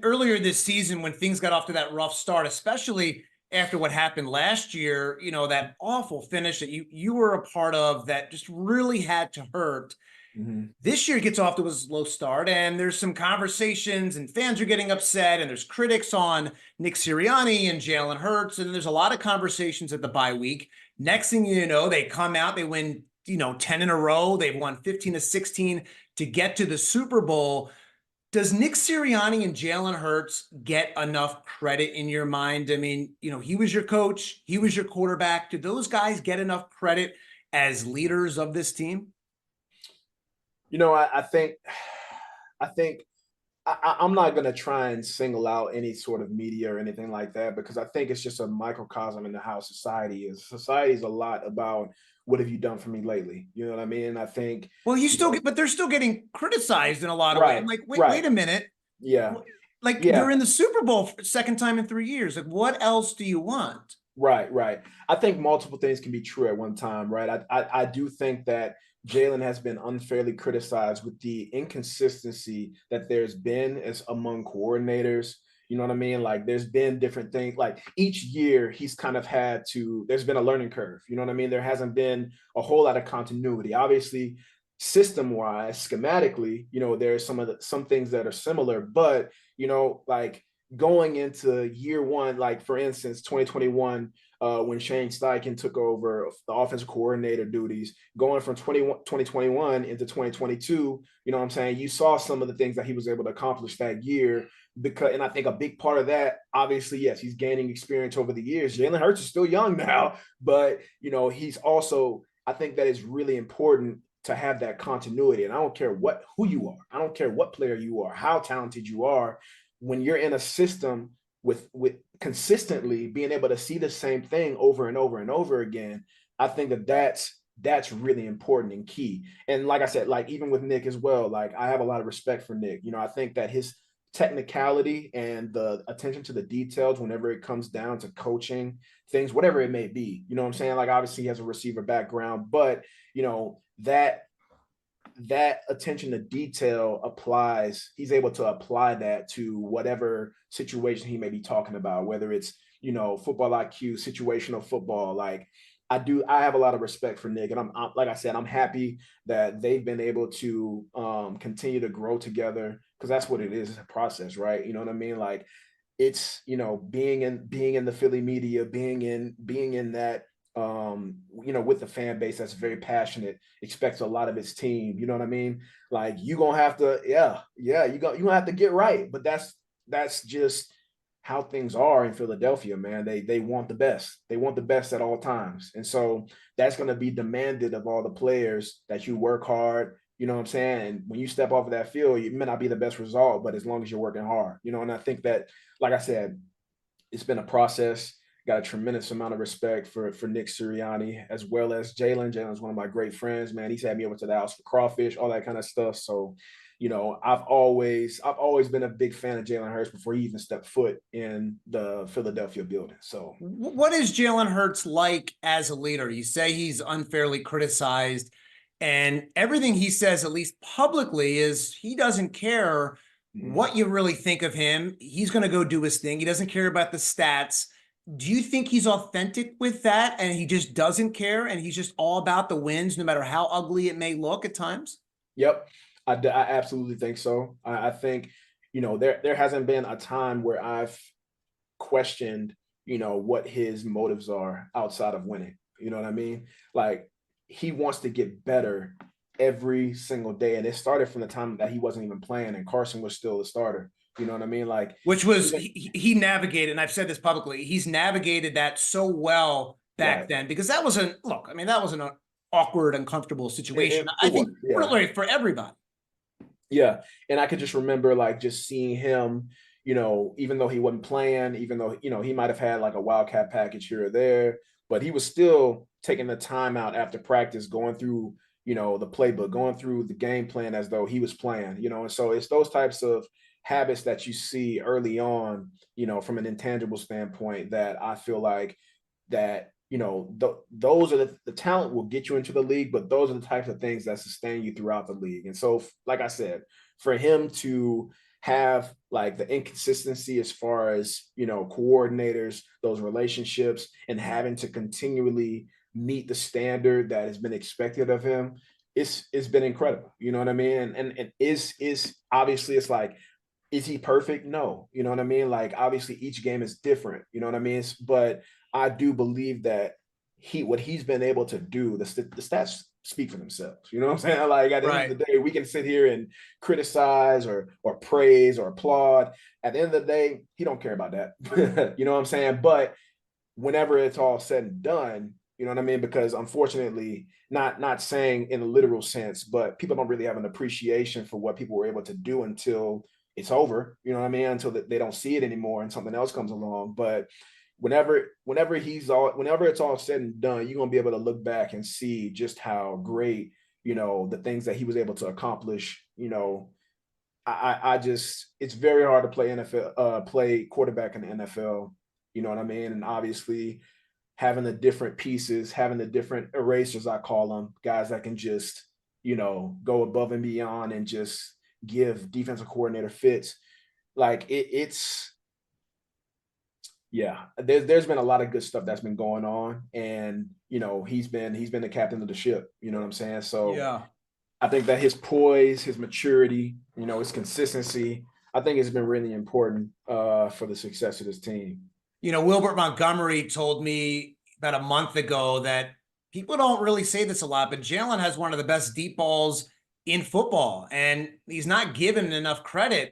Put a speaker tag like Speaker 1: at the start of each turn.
Speaker 1: earlier this season when things got off to that rough start, especially after what happened last year, that awful finish that you were a part of that just really had to hurt.
Speaker 2: Mhm.
Speaker 1: This year gets off to a slow start, and there's some conversations, and fans are getting upset, and there's critics on Nick Sirianni and Jalen Hurts, and there's a lot of conversations at the bye week. Next thing you know, they come out, they win, 10 in a row. They've won 15 to 16 to get to the Super Bowl. Does Nick Sirianni and Jalen Hurts get enough credit in your mind? I mean, he was your coach, he was your quarterback. Do those guys get enough credit as leaders of this team?
Speaker 2: I think I'm not going to try and single out any sort of media or anything like that because I think it's just a microcosm into how society is. Society is a lot about what have you done for me lately? You know what I mean? I think,
Speaker 1: Well, you
Speaker 2: you
Speaker 1: still
Speaker 2: know,
Speaker 1: get, but they're still getting criticized in a lot of ways. I'm
Speaker 2: right,
Speaker 1: like, wait
Speaker 2: right.
Speaker 1: a minute.
Speaker 2: Yeah,
Speaker 1: Like
Speaker 2: yeah.
Speaker 1: you're in the Super Bowl for second time in 3 years. Like, what else do you want?
Speaker 2: Right, right. I think multiple things can be true at one time, right? I do think that Jalen has been unfairly criticized with the inconsistency that there's been as among coordinators. You know what I mean? Like there's been different things. Like each year he's kind of had to, there's been a learning curve. You know what I mean? There hasn't been a whole lot of continuity. Obviously, system wise, schematically, there's some things that are similar, but like going into year one, like for instance, 2021, when Shane Steichen took over the offensive coordinator duties, going from 2021 into 2022, you know what I'm saying? You saw some of the things that he was able to accomplish that year. And I think a big part of that, obviously, yes, he's gaining experience over the years. Jalen Hurts is still young now, but he's also, I think that is really important to have that continuity. And I don't care who you are, I don't care what player you are, how talented you are, when you're in a system with consistently being able to see the same thing over and over and over again, I think that's really important and key. And like I said, like even with Nick as well, like I have a lot of respect for Nick. I think that his technicality and the attention to the details whenever it comes down to coaching things, whatever it may be, you know what I'm saying? Like obviously he has a receiver background, but that attention to detail applies, he's able to apply that to whatever situation he may be talking about, whether it's football IQ, situational football. Like I have a lot of respect for Nick, and I'm like I said, I'm happy that they've been able to continue to grow together, because that's what it is. It's a process, right? You know what I mean? Like it's being in the Philly media, being in that with the fan base that's very passionate, expects a lot of its team. You know what I mean? Like you gonna have to, yeah, you gonna have to get right. But that's just how things are in Philadelphia, man. They want the best. They want the best at all times. And so that's gonna be demanded of all the players, that you work hard. You know what I'm saying? And when you step off of that field, it may not be the best result, but as long as you're working hard, and I think that, like I said, it's been a process. Got a tremendous amount of respect for Nick Sirianni as well as Jalen. Jalen's one of my great friends, man. He's had me over to the house for crawfish, all that kind of stuff. So, I've always been a big fan of Jalen Hurts before he even stepped foot in the Philadelphia building. So,
Speaker 1: What is Jalen Hurts like as a leader? You say he's unfairly criticized, and everything he says, at least publicly, is he doesn't care
Speaker 2: mhm.
Speaker 1: what you really think of him. He's going to go do his thing. He doesn't care about the stats. Do you think he's authentic with that, and he just doesn't care, and he's just all about the wins, no matter how ugly it may look at times?
Speaker 2: Yep, I absolutely think so. I think there hasn't been a time where I've questioned, what his motives are outside of winning. You know what I mean? Like he wants to get better every single day. And it started from the time that he wasn't even playing and Carson was still the starter. You know what I mean? Like
Speaker 1: Which was
Speaker 2: even
Speaker 1: he navigated, and I've said this publicly, he's navigated that so well back
Speaker 2: right.
Speaker 1: then, because that was an look. I mean, that was an awkward, uncomfortable
Speaker 2: It,
Speaker 1: situation.
Speaker 2: it,
Speaker 1: I
Speaker 2: it
Speaker 1: think
Speaker 2: was, yeah.
Speaker 1: really for everybody.
Speaker 2: Yeah. And I could just remember like just seeing him, even though he wasn't playing, even though, he might have had like a wildcat package here or there, but he was still taking the time out after practice, going through, the playbook, going through the game plan as though he was playing, and so it's those types of habits that you see early on, from an intangible standpoint, that I feel like that those are the talent will get you into the league, but those are the types of things that sustain you throughout the league. And so, like I said, for him to have like the inconsistency as far as, coordinators, those relationships, and having to continually meet the standard that has been expected of him, it's been incredible. You know what I mean? And is obviously, it's like, is he perfect? No. You know what I mean? Like, obviously each game is different. You know what I mean? But I do believe that what he's been able to do, the stats speak for themselves. You know what I'm saying? Like, at the end of
Speaker 1: Right.
Speaker 2: the day, we can sit here and criticize or praise or applaud. At the end of the day, he don't care about that. You know what I'm saying? But whenever it's all said and done, you know what I mean? Because unfortunately, not saying in a literal sense, but people don't really have an appreciation for what people were able to do until it's over. You know what I mean? Until they don't see it anymore and something else comes along. But whenever it's all said and done, you're gonna be able to look back and see just how great, the things that he was able to accomplish. I just, it's very hard to play NFL, play quarterback in the NFL. You know what I mean? And obviously, having the different pieces, having the different erasers, I call them, guys that can just, go above and beyond and just give defensive coordinator fits. Like, it's yeah, there's been a lot of good stuff that's been going on, and he's been the captain of the ship. You know what I'm saying? So
Speaker 1: Yeah.
Speaker 2: I think that his poise, his maturity, his consistency, I think it's been really important for the success of this team.
Speaker 1: Wilbert Montgomery told me about a month ago that people don't really say this a lot, but Jalen has one of the best deep balls in football, and he's not given enough credit